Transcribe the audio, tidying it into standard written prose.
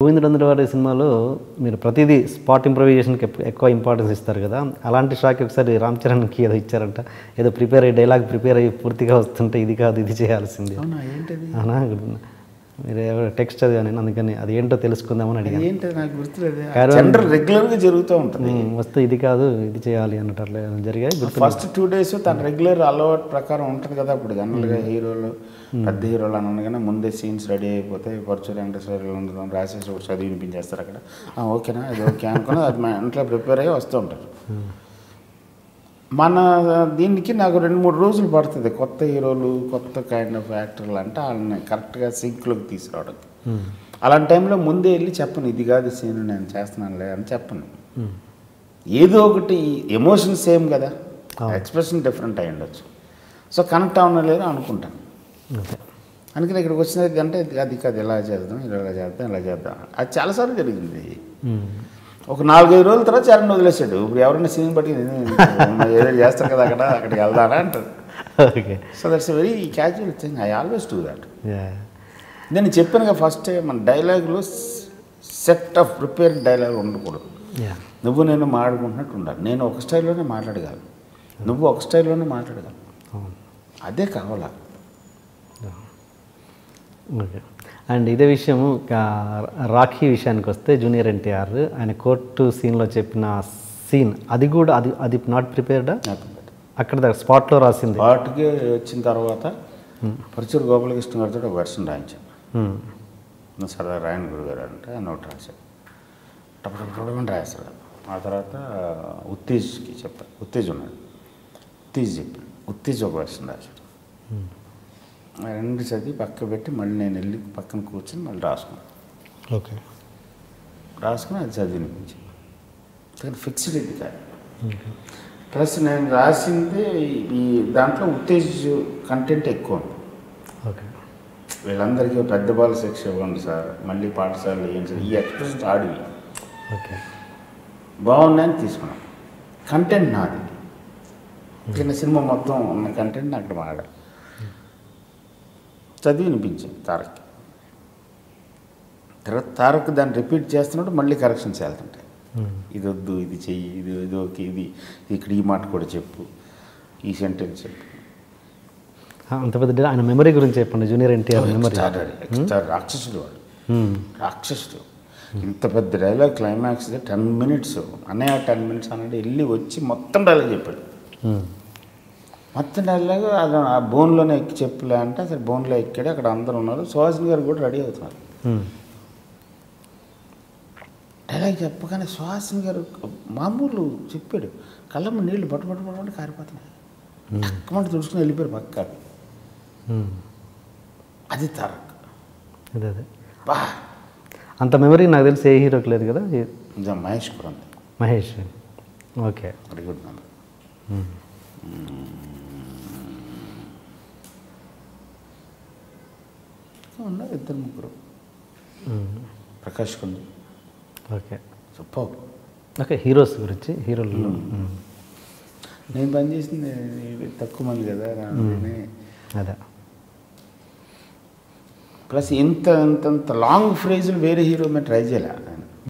గోవిందుడు వారి సినిమాలో మీరు ప్రతిదీ స్పాట్ ఇంప్రూవైజేషన్కి ఎక్కువ ఇంపార్టెన్స్ ఇస్తారు కదా. అలాంటి షాక్ ఒకసారి రామ్ చరణ్కి ఏదో ఇచ్చారంట. ఏదో ప్రిపేర్ అయ్యి డైలాగ్ ప్రిపేర్ అయ్యి పూర్తిగా వస్తుంటే ఇది కాదు ఇది చేయాల్సింది అవునా? మీరు టెక్స్ట్ చదివాను నేను, అందుకని అది ఏంటో తెలుసుకుందామని అడిగాను. ఏంటో నాకు గుర్తులేదు, రెగ్యులర్గా జరుగుతూ ఉంటుంది. వస్తే ఇది కాదు ఇది చేయాలి అన్నట్టు అట్లా జరిగాయి. ఫస్ట్ 2 days తన రెగ్యులర్ అలవాటు ప్రకారం ఉంటుంది కదా. అప్పుడు జనరల్గా హీరోలు పెద్ద హీరోలు అనగానే ముందే సీన్స్ రెడీ అయిపోతాయి. పరచూరి వెంకటేశ్వర రాసేసి ఒకటి చదివి వినిపించేస్తారు అక్కడ. ఓకేనా ఇది ఓకే అనుకుని అది మా ఇంట్లో ప్రిపేర్ అయ్యి వస్తూ ఉంటారు. మన దీనికి నాకు 2-3 రోజులు పడుతుంది. కొత్త హీరోలు కొత్త కైండ్ ఆఫ్ యాక్టర్లు అంటే వాళ్ళని కరెక్ట్గా సింక్లోకి తీసుకురావడానికి. అలాంటి టైంలో ముందే వెళ్ళి చెప్పను ఇది కాదు సీన్ నేను చేస్తున్నానులే అని చెప్పను. ఏదో ఒకటి ఎమోషన్ సేమ్ కదా, ఎక్స్ప్రెషన్ డిఫరెంట్ అయి ఉండొచ్చు. సో కనెక్ట్ అవ్వడం లేదు అనుకుంటాను. అందుకని ఇక్కడికి వచ్చినది అంటే అది కాదు ఇలా చేద్దాం ఇలా చేద్దాం ఇలా చేద్దాం. అది చాలాసార్లు జరిగింది. ఒక 4-5 రోజుల తర్వాత చరణ్ వదిలేసాడు. ఇప్పుడు ఎవరైనా సీన్ బట్టి ఏదో చేస్తారు కదా అక్కడికి వెళ్దానా అంటారు. So that's very casual thing. I always do that. నేను చెప్పాను కదా ఫస్ట్ మన డైలాగులో సెట్ ఆఫ్ ప్రిపేర్డ్ డైలాగ్ ఉండకూడదు. నువ్వు నేను మాట్లాడుకుంటున్నట్టు ఉండాలి. నేను ఒక స్టైల్లోనే మాట్లాడగలను, నువ్వు ఒక స్టైల్లోనే మాట్లాడగలను. అదే కావాలా. ఓకే. అండ్ ఇదే విషయం రాఖీ విషయానికి వస్తే జూనియర్ ఎన్టీఆర్ ఆయన కోర్టు సీన్లో చెప్పిన సీన్ అది కూడా అది నాట్ ప్రిపేర్డా? అక్కడ స్పాట్లో రాసింది. స్పాట్కి వచ్చిన తర్వాత పరచూరు గోపాలకృష్ణ గారితో ఒక వెర్షన్ రాయించాను. సరదా రాయన్ గురు గారు అంటే ఆ నోట్ రాశాడు. టపటపటమని రాశాడు. ఆ తర్వాత ఉత్తేజ్కి చెప్పాను. ఉత్తేజ్ ఉన్నాడు, ఉత్తేజ్ చెప్పాను. ఉత్తేజ్ ఒక వెర్షన్ రాశాడు. రెండు చదివి పక్క పెట్టి మళ్ళీ నేను వెళ్ళి పక్కన కూర్చొని మళ్ళీ రాసుకున్నాను. ఓకే. రాసుకుని అది చదివినిపించింది. కానీ ఫిక్స్డ్ ఇది కాదు. ప్లస్ నేను రాసింది ఈ దాంట్లో ఉత్తేజ్ కంటెంట్ ఎక్కువ ఉంది. ఓకే. వీళ్ళందరికీ పెద్ద బాల శిక్ష ఇవ్వండి సార్, మళ్ళీ పాఠశాలలో ఏం సార్, ఈ ఎక్స్ప్రెషన్స్ ఆడివి. ఓకే. బాగున్నాయని తీసుకున్నాను. కంటెంట్ నాది. చిన్న సినిమా మొత్తం ఉన్న కంటెంట్ అక్కడ వాడాలి. చదివి వినిపించింది తారక్. తర్వాత తారక్ దాన్ని రిపీట్ చేస్తున్నట్టు మళ్ళీ కరెక్షన్స్ వెళ్తుంటాయి. ఇది వద్దు ఇది చెయ్యి, ఇది ఓకే, ఇది ఇక్కడ ఈ మాట కూడా చెప్పు, ఈ సెంటెన్స్ చెప్పు. అంత పెద్ద ఆయన మెమరీ గురించి చెప్పండి. జూనియర్ ఎన్టీఆర్ మెమరీ రాక్షసుడు వాడు, రాక్షసుడు. ఇంత పెద్ద డైలాగ్ క్లైమాక్స్ 10 minutes అన్నయ్య 10 minutes అన్నట్టు వెళ్ళి వచ్చి మొత్తం డైలాగ్ చెప్పాడు. మొత్తం డైలాగ్ అది ఆ బోన్లోనే ఎక్కి చెప్పలే అంటే అసలు బోన్లో ఎక్కాడు. అక్కడ అందరూ ఉన్నారు. సుహాసిని గారు కూడా రెడీ అవుతున్నారు. డైలాగ్ చెప్పగానే సుహాసిని గారు మామూలు చెప్పాడు. కళ్ళమ్మ నీళ్ళు పట్టుబట్టి కారిపోతున్నాయి. అక్కమంటే తుడుచుకుని వెళ్ళిపోయారు పక్క. అది తారక్. అదే అదే బా అంత మెమరీ నాకు తెలిసి ఏ హీరోకి లేదు కదా. మహేష్ కూడా ఉంది. Mahesh. Okay. Very good member. ఉన్నారు 2-3. ప్రకాష్ కొంది. ఓకే. సూపర్. ఓకే. హీరోస్ గురించి హీరోలు నేను పనిచేసింది తక్కువ మంది కదా. అదే. ప్లస్ ఇంత లాంగ్ ఫ్రేజులు వేరే హీరో మేము ట్రై చేయలే.